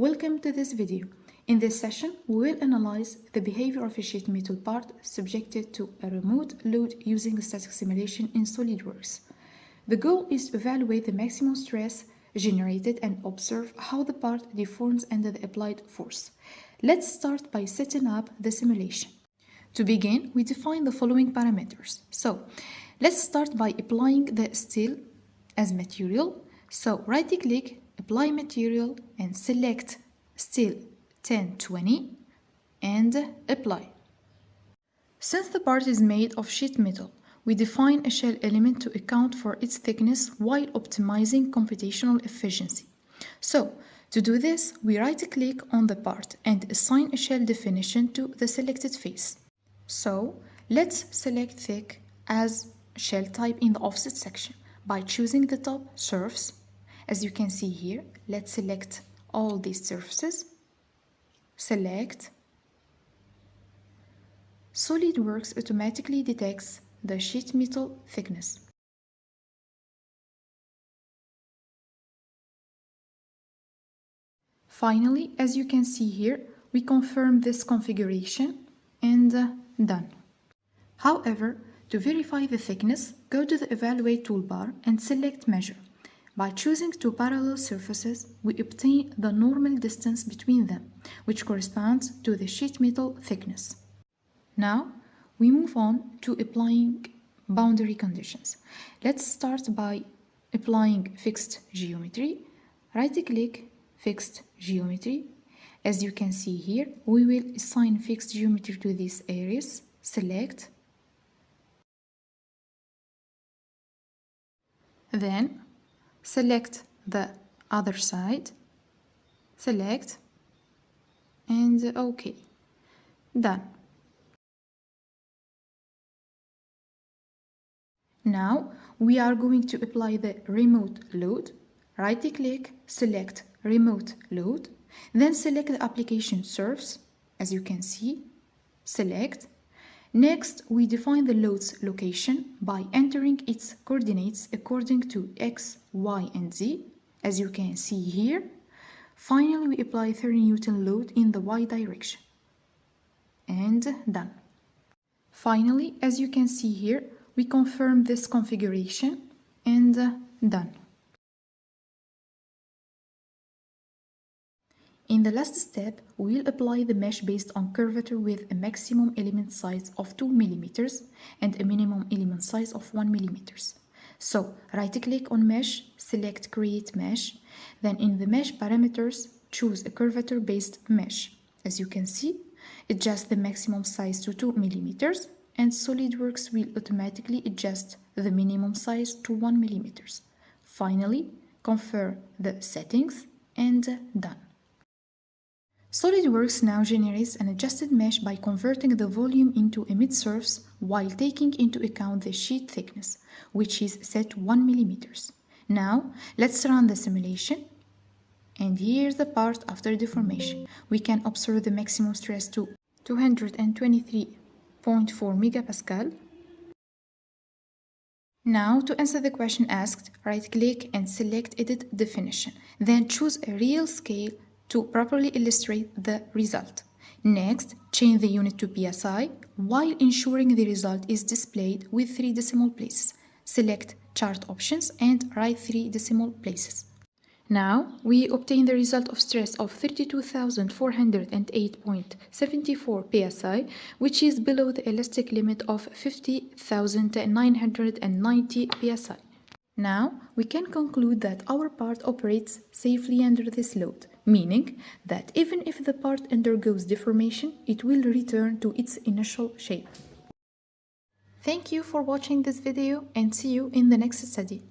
Welcome to this video. In this session, we will analyze the behavior of a sheet metal part subjected to a remote load using a static simulation in SOLIDWORKS. The goal is to evaluate the maximum stress generated and observe how the part deforms under the applied force. Let's start by setting up the simulation. To begin, we define the following parameters. So, let's start by applying the steel as material. So, right-click, apply material, and select steel 1020 and apply. Since the part is made of sheet metal, we define a shell element to account for its thickness while optimizing computational efficiency. So, to do this, we right-click on the part and assign a shell definition to the selected face. So, let's select thick as shell type in the offset section by choosing the top surface. As you can see here, let's select all these surfaces. Select. SOLIDWORKS automatically detects the sheet metal thickness. Finally, as you can see here, we confirm this configuration and done. However, to verify the thickness, go to the Evaluate toolbar and select Measure. By choosing two parallel surfaces, we obtain the normal distance between them, which corresponds to the sheet metal thickness. Now, we move on to applying boundary conditions. Let's start by applying fixed geometry. Right-click, Fixed Geometry. As you can see here, we will assign fixed geometry to these areas. Select. Then, select the other side. Select. And OK. Done. Now, we are going to apply the remote load. Right-click, select Remote Load, then select the application surface, as you can see. Select. Next, we define the load's location by entering its coordinates according to X, Y, and Z, as you can see here. Finally, we apply 30 Newton load in the Y direction. And done. Finally, as you can see here, we confirm this configuration and done. In the last step, we will apply the mesh based on curvature with a maximum element size of 2 mm and a minimum element size of 1 mm. So, right-click on Mesh, select Create Mesh, then in the Mesh parameters, choose a curvature-based mesh. As you can see, adjust the maximum size to 2 mm, and SOLIDWORKS will automatically adjust the minimum size to 1 mm. Finally, confirm the settings and done. SOLIDWORKS now generates an adjusted mesh by converting the volume into a mid-surface while taking into account the sheet thickness, which is set to 1 mm. Now, let's run the simulation. And here's the part after deformation. We can observe the maximum stress to 223.4 megapascal. Now, to answer the question asked, right-click and select Edit Definition. Then choose a real scale to properly illustrate the result. Next, change the unit to PSI while ensuring the result is displayed with 3 decimal places. Select Chart Options and write 3 decimal places. Now, we obtain the result of stress of 32,408.74 psi, which is below the elastic limit of 50,990 psi. Now, we can conclude that our part operates safely under this load, meaning that even if the part undergoes deformation, it will return to its initial shape. Thank you for watching this video and see you in the next study.